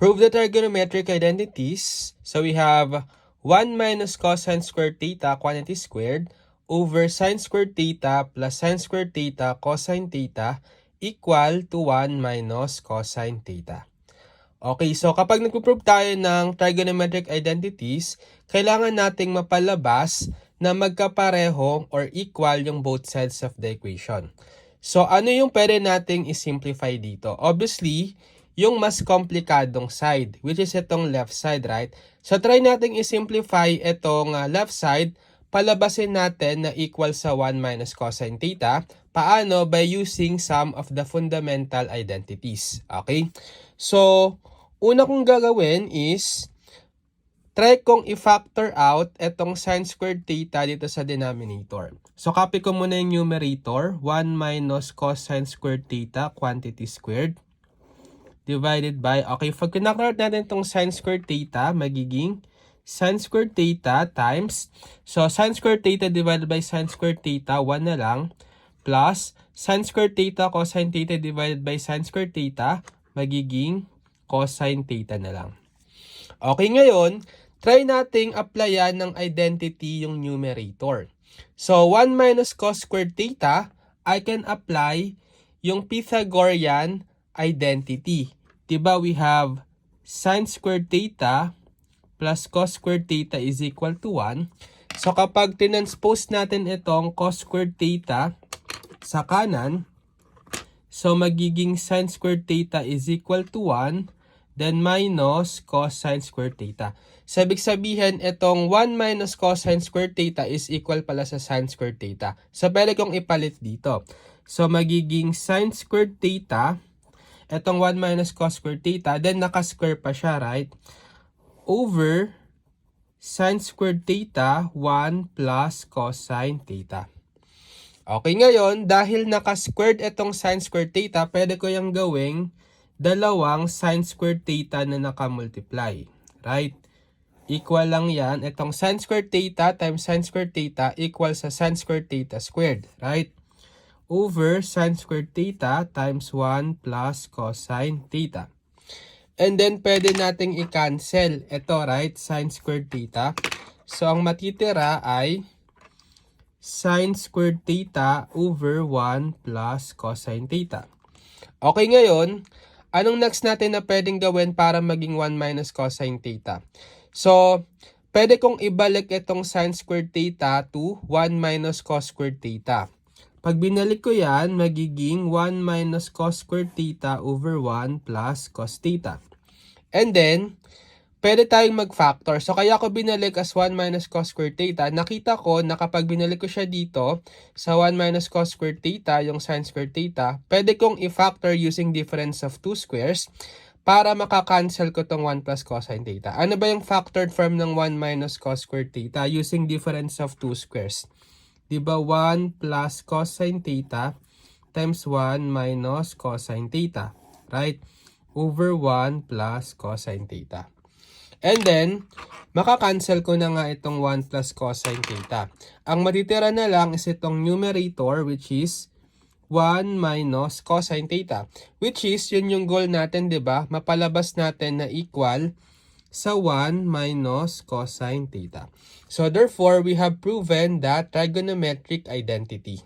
Prove the trigonometric identities. So we have 1 minus cosine squared theta quantity squared over sine squared theta plus sine squared theta cosine theta equal to 1 minus cosine theta. Okay, so kapag nagpo-prove tayo ng trigonometric identities, kailangan nating mapalabas na magkapareho or equal yung both sides of the equation. So ano yung pwede nating i-simplify dito? Obviously, yung mas komplikadong side, which is itong left side, right? So try nating i-simplify itong left side, palabasin natin na equal sa 1 minus cosine theta. Paano? By using some of the fundamental identities. Okay? So, una kong gagawin is, try kong i-factor out itong sine squared theta dito sa denominator. So, copy ko muna yung numerator, 1 minus cosine squared theta quantity squared divided by, okay, pag kinakart natin itong sine squared theta, magiging sine squared theta times, so sine squared theta divided by sine squared theta, 1 na lang, plus sine squared theta cosine theta divided by sine squared theta, magiging cosine theta na lang. Okay, ngayon, try nating applyan ng identity yung numerator. So, 1 minus cos squared theta, I can apply yung Pythagorean identity. Diba we have sine squared theta plus cos squared theta is equal to 1. So, kapag tinranspose natin itong cos squared theta sa kanan, so magiging sine squared theta is equal to 1, then minus cosine squared theta. So, ibig sabihin, itong 1 minus cosine squared theta is equal pala sa sine squared theta. So, pwede kong ipalit dito. So, magiging sine squared theta, itong 1 minus cos squared theta, then naka-square pa siya, right? Over sine squared theta, 1 plus cosine theta. Okay, ngayon, dahil naka-squared itong sine squared theta, pwede ko yung gawing dalawang sine squared theta na naka-multiply. Right? Equal lang yan. Itong sine squared theta times sine squared theta equal sa sine squared theta squared. Right? Over sine squared theta times 1 plus cosine theta. And then, pwede nating i-cancel ito, right? Sine squared theta. So, ang matitira ay sine squared theta over 1 plus cosine theta. Okay, ngayon, anong next natin na pwedeng gawin para maging 1 minus cosine theta? So, pwede kong ibalik itong sine squared theta to 1 minus cos squared theta. Pag binalik ko yan, magiging 1 minus cos squared theta over 1 plus cos theta. And then, pwede tayong mag-factor. So, kaya ko binalik as 1 minus cos squared theta. Nakita ko na kapag binalik ko siya dito sa 1 minus cos squared theta, yung sine squared theta, pwede kong i-factor using difference of two squares para makakancel ko tong 1 plus cosine theta. Ano ba yung factored form ng 1 minus cos squared theta using difference of two squares? Diba 1 plus cosine theta times 1 minus cosine theta, right? Over 1 plus cosine theta. And then, makakancel ko na nga itong 1 plus cosine theta. Ang matitira na lang is itong numerator, which is 1 minus cosine theta. Which is, yun yung goal natin, diba? Mapalabas natin na equal sa 1 minus cosine theta. So, therefore, we have proven that trigonometric identity.